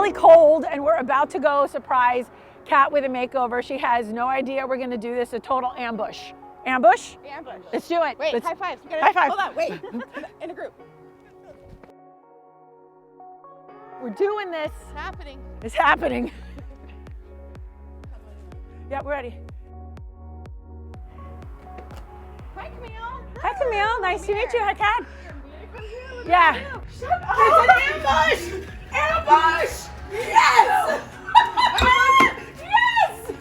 really cold and we're about to go surprise Kat with a makeover. She has no idea we're gonna do this, a total ambush. Ambush? Ambush. Let's do it. Wait, high five. High five. Hold on, wait. In a group. We're doing this. It's happening. It's happening. Yeah, we're ready. Hi, Camille. Hi, Camille. Nice to meet you. Hi, Kat. Here, Yeah. Shut up. It's an ambush! Ambush! Yes! Yes!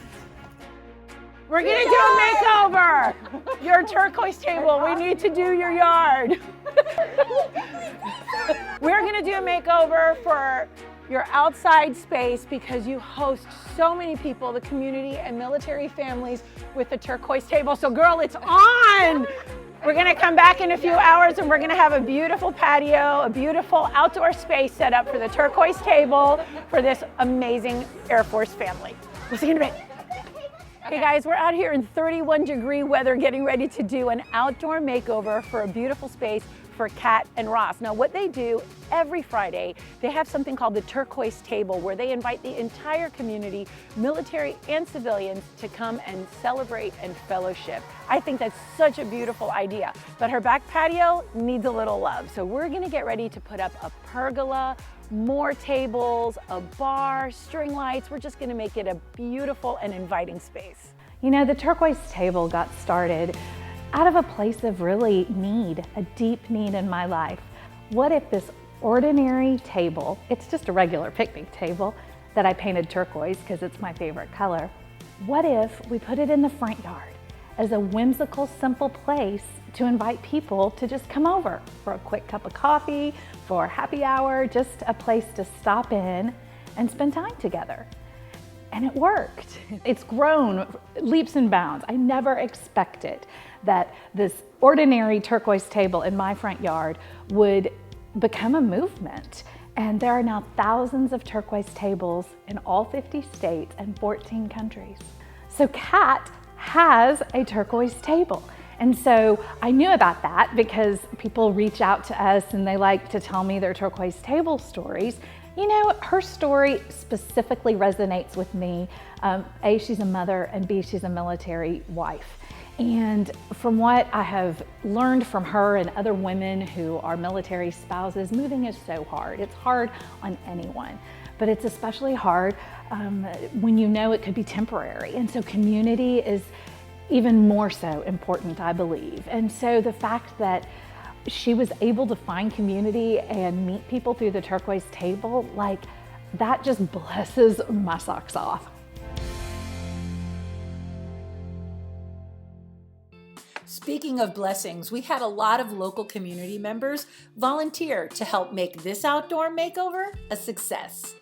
We're gonna do a makeover. Your turquoise table. We need to do your yard. We're gonna do a makeover for your outside space because you host so many people, the community and military families with the turquoise table. So girl, it's on. We're gonna come back in a few hours and we're gonna have a beautiful patio, a beautiful outdoor space set up for the turquoise table for this amazing Air Force family. We'll see you in a bit. Okay guys, we're out here in 31-degree weather getting ready to do an outdoor makeover for a beautiful space for Kat and Ross. Now what they do every Friday, they have something called the Turquoise Table where they invite the entire community, military and civilians, to come and celebrate and fellowship. I think that's such a beautiful idea, but her back patio needs a little love. So we're gonna get ready to put up a pergola, more tables, a bar, string lights. We're just gonna make it a beautiful and inviting space. You know, the Turquoise Table got started out of a place of really need, a deep need in my life. What if this ordinary table, it's just a regular picnic table that I painted turquoise because it's my favorite color. What if we put it in the front yard as a whimsical, simple place to invite people to just come over for a quick cup of coffee, for happy hour, just a place to stop in and spend time together. And it worked. It's grown leaps and bounds. I never expected that this ordinary turquoise table in my front yard would become a movement. And there are now thousands of turquoise tables in all 50 states and 14 countries. So Kat has a turquoise table. And so I knew about that because people reach out to us and they like to tell me their turquoise table stories. You know, her story specifically resonates with me. A, she's a mother, and B, she's a military wife. And from what I have learned from her and other women who are military spouses, moving is so hard. It's hard on anyone, but it's especially hard when you know it could be temporary. And so community is even more so important, I believe. And so the fact that she was able to find community and meet people through the Turquoise Table, like, that just blesses my socks off. Speaking of blessings, we had a lot of local community members volunteer to help make this outdoor makeover a success.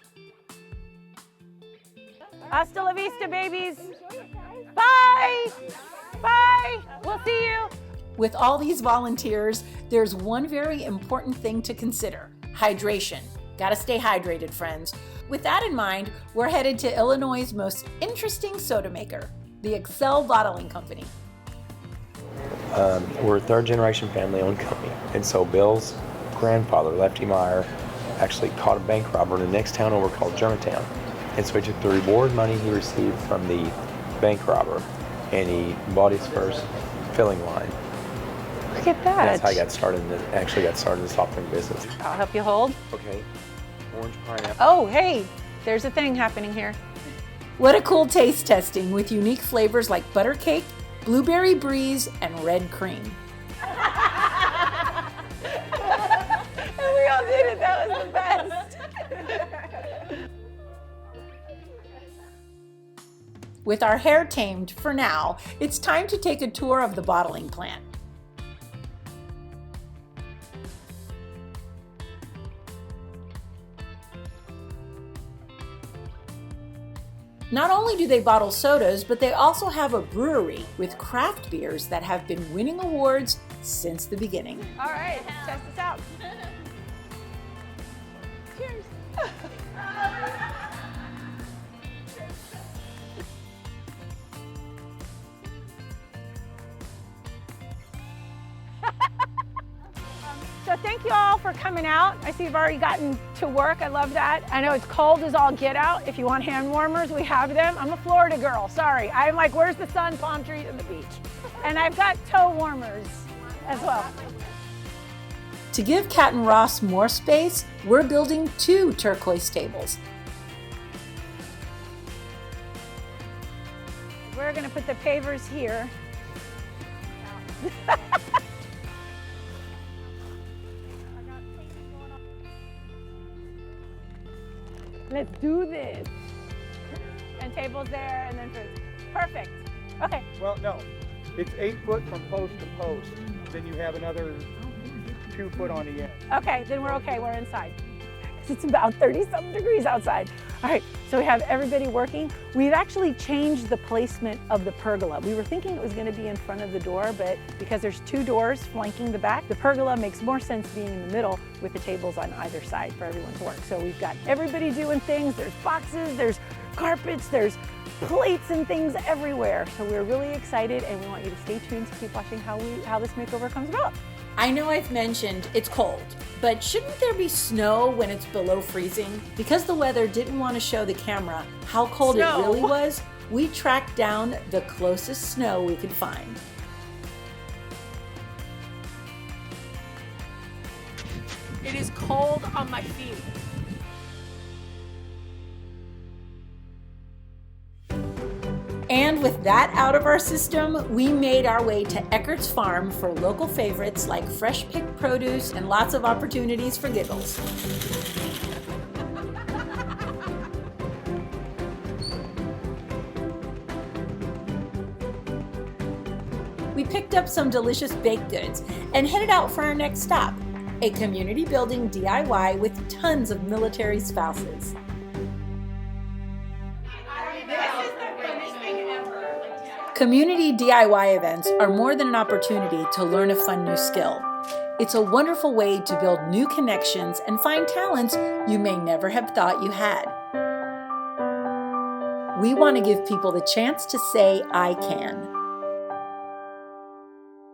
Hasta la vista, babies. Bye. Bye. We'll see you. With all these volunteers, there's one very important thing to consider: hydration. Gotta stay hydrated, friends. With that in mind, we're headed to Illinois' most interesting soda maker, the Excel Bottling Company. We're a third-generation family-owned company, and so Bill's grandfather, Lefty Meyer, actually caught a bank robber in the next town over called Germantown. And so he took the reward money he received from the bank robber, and he bought his first filling line. Look at that. And that's how I got started, and actually got started in the soft drink business. I'll help you hold. Okay, orange pineapple. Oh, hey, there's a thing happening here. What a cool taste testing with unique flavors like butter cake, blueberry breeze, and red cream. And we all did it. That was the best. With our hair tamed for now, it's time to take a tour of the bottling plant. Not only do they bottle sodas, but they also have a brewery with craft beers that have been winning awards since the beginning. All right, test this out. Cheers. So So thank you all for coming out. I see you've already gotten to work. I love that. I know it's cold as all get out. If you want hand warmers, we have them. I'm a Florida girl, sorry. I'm like, where's the sun, palm trees, and the beach? And I've got toe warmers as well. To give Kat and Ross more space, we're building 2 turquoise tables. We're gonna put the pavers here. Let's do this. And tables there, and then food. Perfect. Okay. Well, no. It's 8 foot from post to post. Then you have another 2 foot on the end. Okay, then we're okay. We're inside. It's about 30-something degrees outside. All right, so we have everybody working. We've actually changed the placement of the pergola. We were thinking it was going to be in front of the door, but because there's 2 doors flanking the back, the pergola makes more sense being in the middle with the tables on either side for everyone to work. So we've got everybody doing things. There's boxes, there's carpets, there's plates and things everywhere. So we're really excited, and we want you to stay tuned to keep watching how this makeover comes about. I know I've mentioned it's cold, but shouldn't there be snow when it's below freezing? Because the weather didn't want to show the camera how cold it really was, we tracked down the closest snow we could find. It is cold on my feet. And with that out of our system, we made our way to Eckert's farm for local favorites like fresh picked produce and lots of opportunities for giggles. We picked up some delicious baked goods and headed out for our next stop, a community building DIY with tons of military spouses. Community DIY events are more than an opportunity to learn a fun new skill. It's a wonderful way to build new connections and find talents you may never have thought you had. We want to give people the chance to say, I can.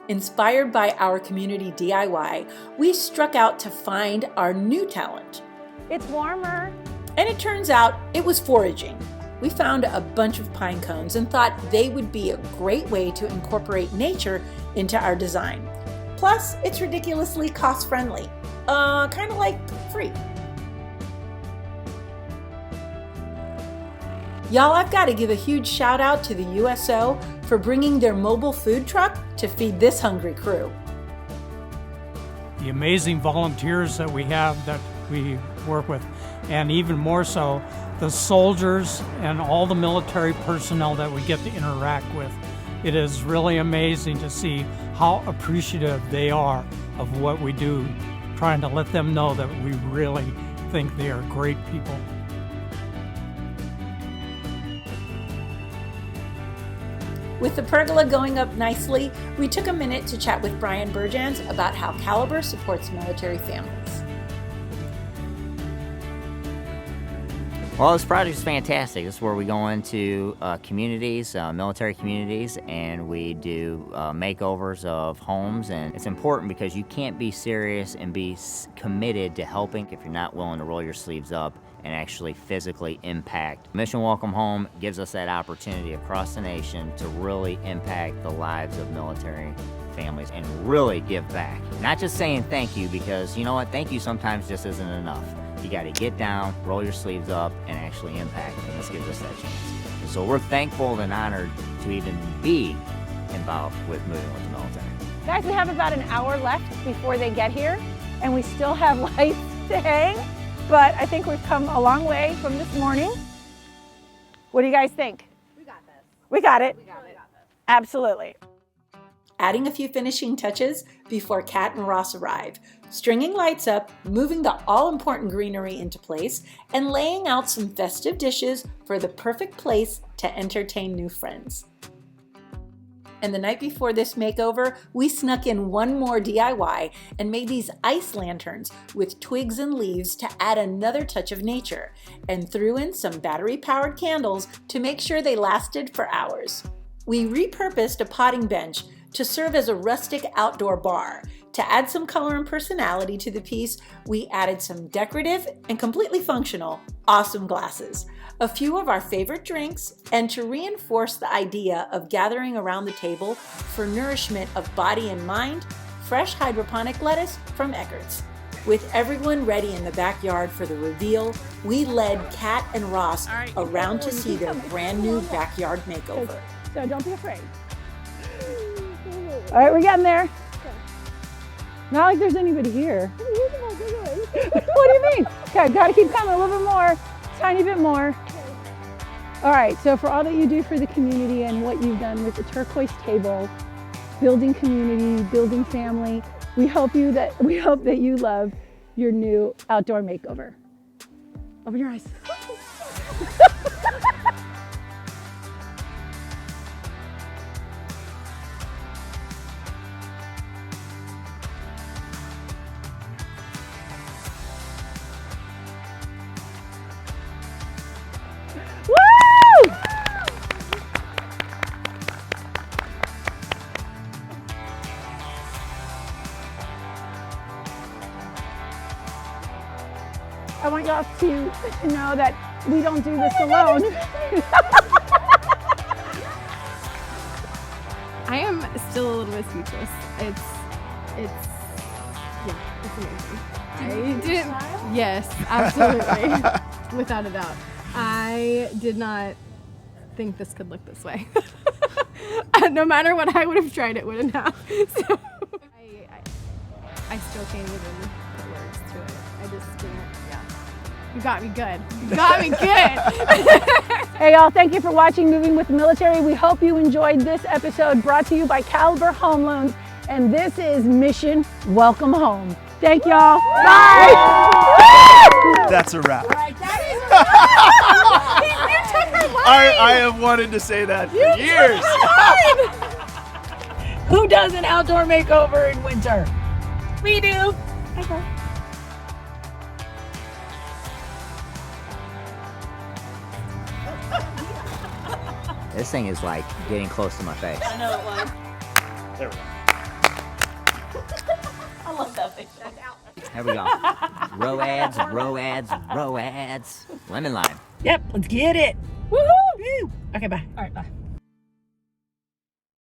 Inspired by our community DIY, we struck out to find our new talent. It's warmer. And it turns out it was foraging. We found a bunch of pine cones and thought they would be a great way to incorporate nature into our design. Plus, it's ridiculously cost-friendly. Kind of like free. Y'all, I've got to give a huge shout out to the USO for bringing their mobile food truck to feed this hungry crew. The amazing volunteers that we have that we work with, and even more so, the soldiers and all the military personnel that we get to interact with. It is really amazing to see how appreciative they are of what we do, trying to let them know that we really think they are great people. With the pergola going up nicely, we took a minute to chat with Brian Burjans about how Caliber supports military families. Well, this project is fantastic. This is where we go into communities, military communities, and we do makeovers of homes. And it's important because you can't be serious and be committed to helping if you're not willing to roll your sleeves up and actually physically impact. Mission Welcome Home gives us that opportunity across the nation to really impact the lives of military families and really give back. Not just saying thank you, because you know what, thank you sometimes just isn't enough. You got to get down, roll your sleeves up, and actually impact, and this gives us that chance. And so we're thankful and honored to even be involved with moving with the military. Guys, we have about an hour left before they get here, and we still have lights to hang, but I think we've come a long way from this morning. What do you guys think? We got this. We got it. We got this. Absolutely. Adding a few finishing touches before Kat and Ross arrive, stringing lights up, moving the all-important greenery into place, and laying out some festive dishes for the perfect place to entertain new friends. And the night before this makeover, we snuck in one more DIY and made these ice lanterns with twigs and leaves to add another touch of nature, and threw in some battery-powered candles to make sure they lasted for hours. We repurposed a potting bench to serve as a rustic outdoor bar. To add some color and personality to the piece, we added some decorative and completely functional awesome glasses, a few of our favorite drinks, and to reinforce the idea of gathering around the table for nourishment of body and mind, fresh hydroponic lettuce from Eckert's. With everyone ready in the backyard for the reveal, we led Kat and Ross around to see their brand new backyard makeover. So don't be afraid. All right, we're getting there. Not like there's anybody here. What do you mean? Okay, gotta keep coming a little bit more, tiny bit more. All right, so for all that you do for the community and what you've done with the Turquoise Table, building community, building family, we hope that you love your new outdoor makeover. Open your eyes. Woo! I want y'all to know that we don't do this alone. I am still a little bit speechless. It's amazing. I didn't. Yes, absolutely, without a doubt. I did not think this could look this way. No matter what I would have tried, it wouldn't have. So I still can't even put words to it. I just didn't. Yeah. You got me good. You got me good. Hey y'all, thank you for watching Moving with the Military. We hope you enjoyed this episode brought to you by Caliber Home Loans. And this is Mission Welcome Home. Thank y'all. Bye. That's a wrap. I have wanted to say that for years. Who does an outdoor makeover in winter? We do. Okay. This thing is like getting close to my face. I know it was. There we go. I love that thing. Here we go. Roads, roads, roads. Lemon lime. Yep, let's get it. Woohoo! Okay, bye. All right, bye.